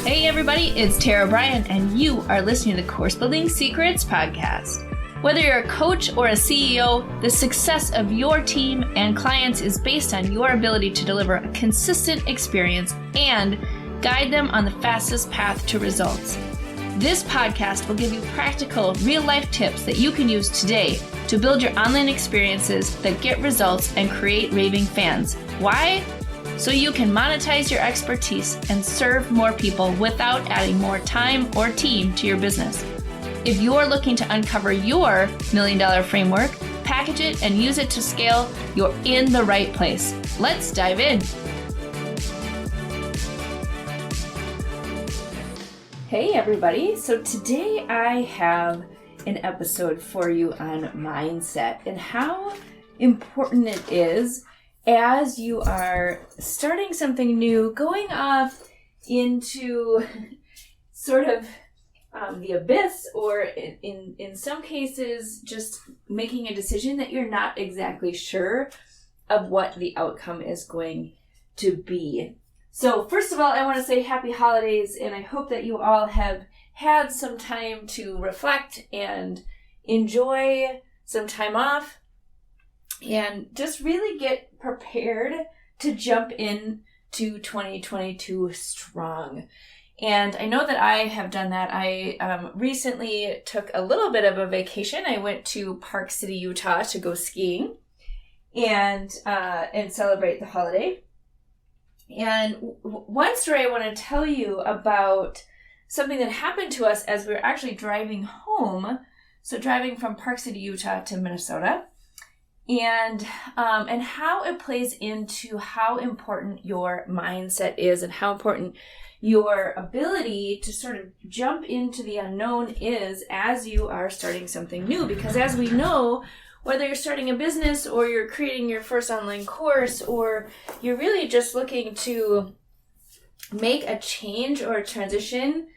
Hey everybody, it's Tara Bryan, and you are listening to the Course Building Secrets podcast. Whether you're a coach or a CEO, the success of your team and clients is based on your ability to deliver a consistent experience and guide them on the fastest path to results. This podcast will give you practical, real-life tips that you can use today to build your online experiences that get results and create raving fans. Why? So you can monetize your expertise and serve more people without adding more time or team to your business. If you're looking to uncover your $1 million framework, package it, and use it to scale, you're in the right place. Let's dive in. Hey everybody, so today I have an episode for you on mindset and how important it is as you are starting something new, going off into sort of the abyss, or in some cases just making a decision that you're not exactly sure of what the outcome is going to be. So first of all, I want to say happy holidays, and I hope that you all have had some time to reflect and enjoy some time off and just really get prepared to jump into 2022 strong. And I know that I have done that. I recently took a little bit of a vacation. I went to Park City, Utah to go skiing and celebrate the holiday. And one story I want to tell you about something that happened to us as we were actually driving home. So driving from Park City, Utah to Minnesota, and how it plays into how important your mindset is and how important your ability to sort of jump into the unknown is as you are starting something new. Because as we know, whether you're starting a business or you're creating your first online course, or you're really just looking to make a change or a transition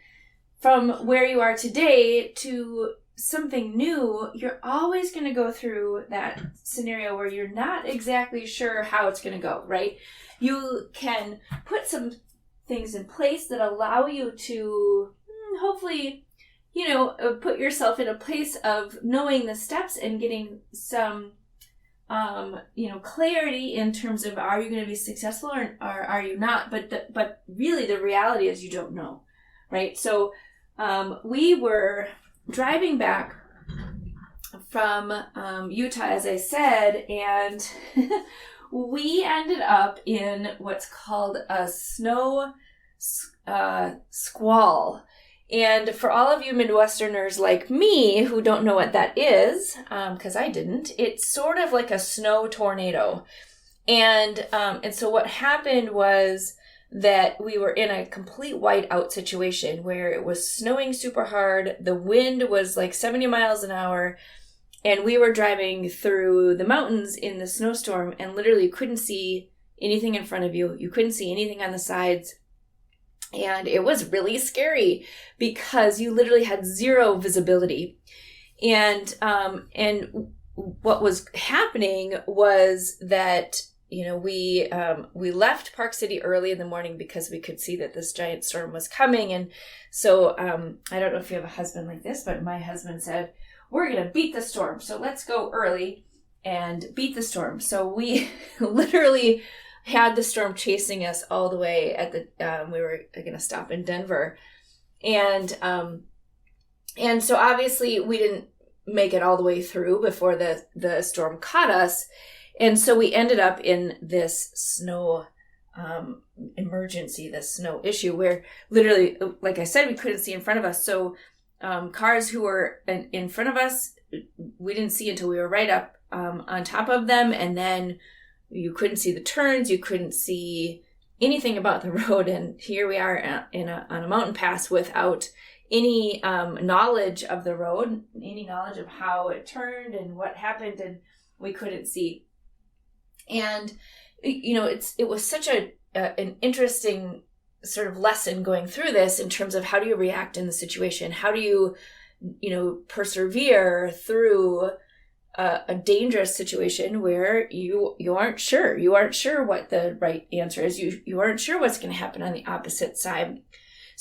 from where you are today to something new, you're always going to go through that scenario where you're not exactly sure how it's going to go, right? You can put some things in place that allow you to hopefully, put yourself in a place of knowing the steps and getting some, clarity in terms of, are you going to be successful or are you not? But really the reality is you don't know, right? So we were driving back from Utah, as I said, and we ended up in what's called a snow squall. And for all of you Midwesterners like me who don't know what that is, because I didn't, it's sort of like a snow tornado. And so what happened was that we were in a complete whiteout situation where it was snowing super hard. The wind was like 70 miles an hour, and we were driving through the mountains in the snowstorm, and literally you couldn't see anything in front of you. You couldn't see anything on the sides. And it was really scary because you literally had zero visibility. And what was happening was that we left Park City early in the morning because we could see that this giant storm was coming. And so I don't know if you have a husband like this, but my husband said, we're going to beat the storm. So let's go early and beat the storm. So we literally had the storm chasing us all the way at we were going to stop in Denver. And so obviously we didn't make it all the way through before the storm caught us. And so we ended up in this snow emergency, this snow issue where literally, like I said, we couldn't see in front of us. So cars who were in front of us, we didn't see until we were right up on top of them. And then you couldn't see the turns. You couldn't see anything about the road. And here we are on a mountain pass without any knowledge of the road, any knowledge of how it turned and what happened. And we couldn't see. And, it was such an interesting sort of lesson going through this in terms of how do you react in the situation? How do you, persevere through a dangerous situation where you aren't sure. You aren't sure what the right answer is. You aren't sure what's going to happen on the opposite side.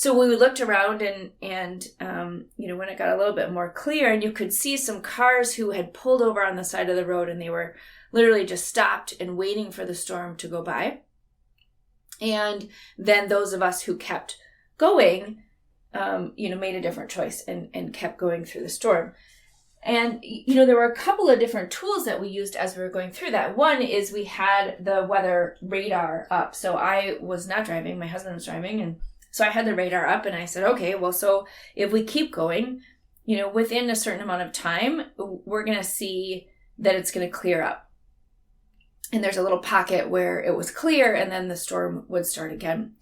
So we looked around and when it got a little bit more clear, and you could see some cars who had pulled over on the side of the road, and they were literally just stopped and waiting for the storm to go by. And then those of us who kept going, made a different choice and kept going through the storm. And, there were a couple of different tools that we used as we were going through that. One is we had the weather radar up. So I was not driving, my husband was driving, and so I had the radar up, and I said, okay, well, so if we keep going, within a certain amount of time, we're going to see that it's going to clear up. And there's a little pocket where it was clear, and then the storm would start again.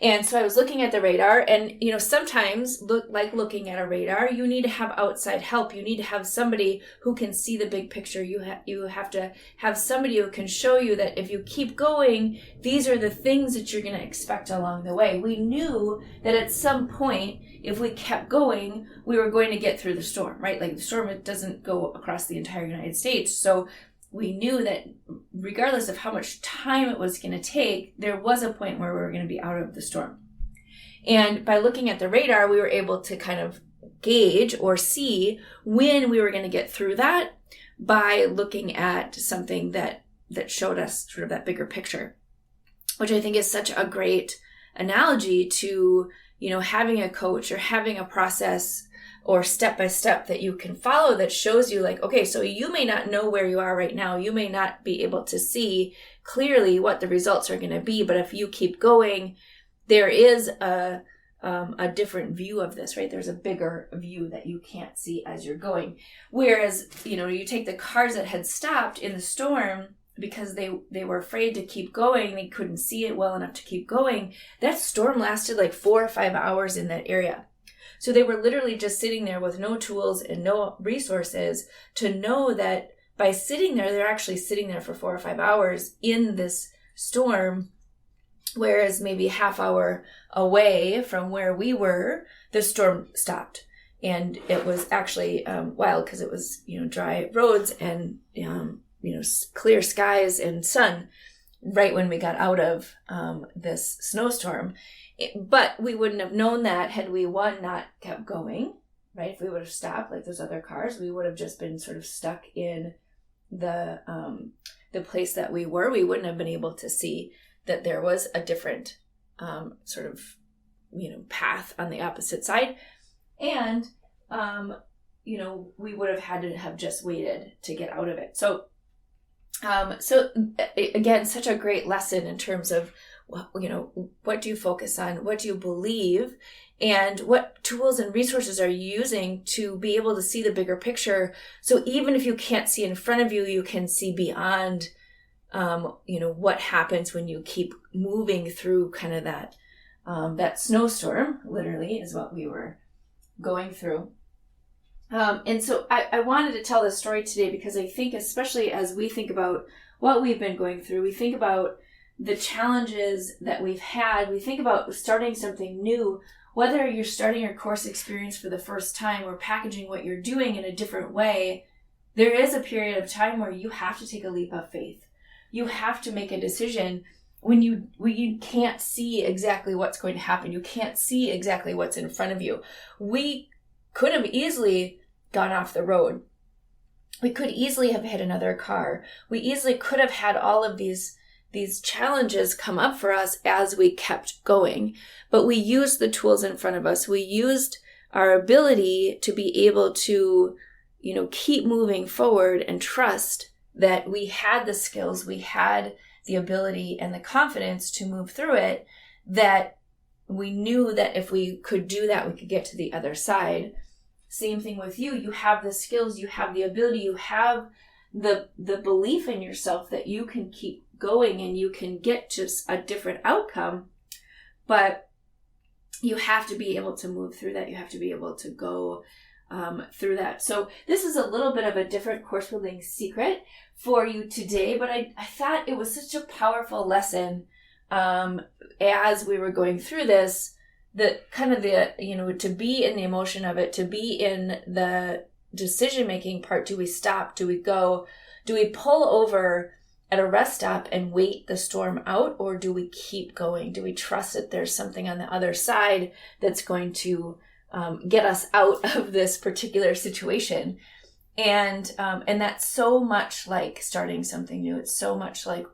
And so I was looking at the radar, and, sometimes looking at a radar, you need to have outside help. You need to have somebody who can see the big picture. You have to have somebody who can show you that if you keep going, these are the things that you're going to expect along the way. We knew that at some point, if we kept going, we were going to get through the storm, right? Like the storm, it doesn't go across the entire United States. So we knew that regardless of how much time it was going to take, there was a point where we were going to be out of the storm. And by looking at the radar, we were able to kind of gauge or see when we were going to get through that by looking at something that showed us sort of that bigger picture, which I think is such a great analogy to, having a coach or having a process or step-by-step that you can follow that shows you like, okay, so you may not know where you are right now. You may not be able to see clearly what the results are going to be, but if you keep going, there is a different view of this, right? There's a bigger view that you can't see as you're going. Whereas, you take the cars that had stopped in the storm because they were afraid to keep going. They couldn't see it well enough to keep going. That storm lasted like 4 or 5 hours in that area. So they were literally just sitting there with no tools and no resources to know that by sitting there, they're actually sitting there for 4 or 5 hours in this storm, whereas maybe half hour away from where we were, the storm stopped. And it was actually wild because it was, dry roads and, clear skies and sun right when we got out of this snowstorm. But we wouldn't have known that had we, not kept going, right? If we would have stopped like those other cars, we would have just been sort of stuck in the place that we were. We wouldn't have been able to see that there was a different sort of, path on the opposite side. And, we would have had to have just waited to get out of it. So again, such a great lesson in terms of, what do you focus on? What do you believe? And what tools and resources are you using to be able to see the bigger picture? So even if you can't see in front of you, you can see beyond, what happens when you keep moving through kind of that snowstorm, literally, is what we were going through. And so I wanted to tell this story today because I think, especially as we think about what we've been going through, we think about the challenges that we've had, we think about starting something new, whether you're starting your course experience for the first time or packaging what you're doing in a different way, there is a period of time where you have to take a leap of faith. You have to make a decision when you can't see exactly what's going to happen. You can't see exactly what's in front of you. We could have easily gone off the road. We could easily have hit another car. We easily could have had all of these challenges come up for us as we kept going. But we used the tools in front of us. We used our ability to be able to, keep moving forward and trust that we had the skills, we had the ability and the confidence to move through it, that we knew that if we could do that, we could get to the other side. Same thing with you. You have the skills, you have the ability, you have the belief in yourself that you can keep going and you can get to a different outcome, but you have to be able to move through that. You have to be able to go through that. So this is a little bit of a different course building secret for you today, but I thought it was such a powerful lesson as we were going through this, that kind of to be in the emotion of it, to be in the decision-making part. Do we stop? Do we go? Do we pull over at a rest stop and wait the storm out, or do we keep going? Do we trust that there's something on the other side that's going to get us out of this particular situation? And that's so much like starting something new. It's so much like,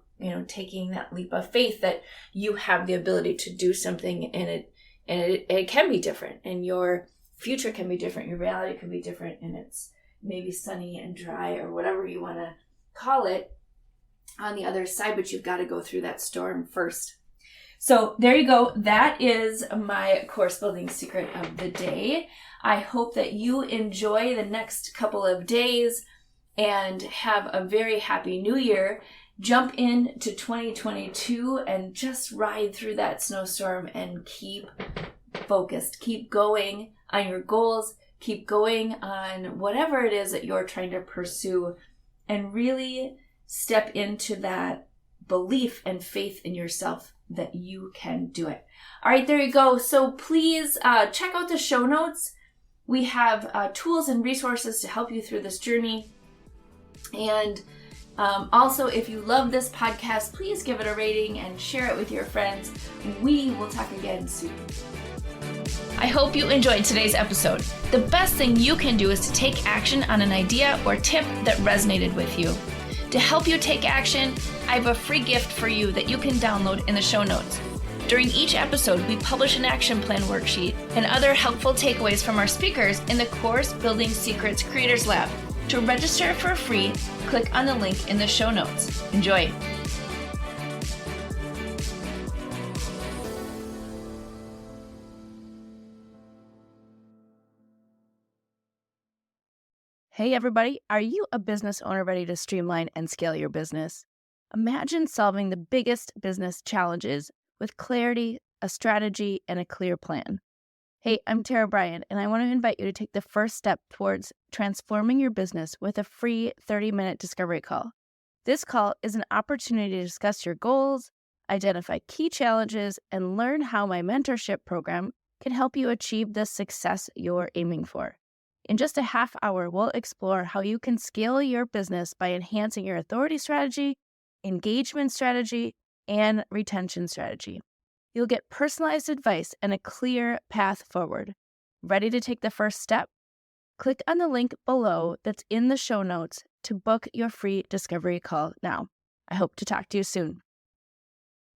taking that leap of faith that you have the ability to do something, and it can be different, and your future can be different, your reality can be different, and it's maybe sunny and dry or whatever you want to call it on the other side, but you've got to go through that storm first. So there you go. That is my course building secret of the day. I hope that you enjoy the next couple of days and have a very happy new year. Jump into 2022 and just ride through that snowstorm and keep focused. Keep going on your goals. Keep going on whatever it is that you're trying to pursue, and really step into that belief and faith in yourself that you can do it. All right, there you go. So please check out the show notes. We have tools and resources to help you through this journey. And also, if you love this podcast, please give it a rating and share it with your friends. We will talk again soon. I hope you enjoyed today's episode. The best thing you can do is to take action on an idea or tip that resonated with you. To help you take action, I have a free gift for you that you can download in the show notes. During each episode, we publish an action plan worksheet and other helpful takeaways from our speakers in the Course Building Secrets Creators Lab. To register for free, click on the link in the show notes. Enjoy! Hey everybody, are you a business owner ready to streamline and scale your business? Imagine solving the biggest business challenges with clarity, a strategy, and a clear plan. Hey, I'm Bryan, and I want to invite you to take the first step towards transforming your business with a free 30-minute discovery call. This call is an opportunity to discuss your goals, identify key challenges, and learn how my mentorship program can help you achieve the success you're aiming for. In just a half hour, we'll explore how you can scale your business by enhancing your authority strategy, engagement strategy, and retention strategy. You'll get personalized advice and a clear path forward. Ready to take the first step? Click on the link below that's in the show notes to book your free discovery call now. I hope to talk to you soon.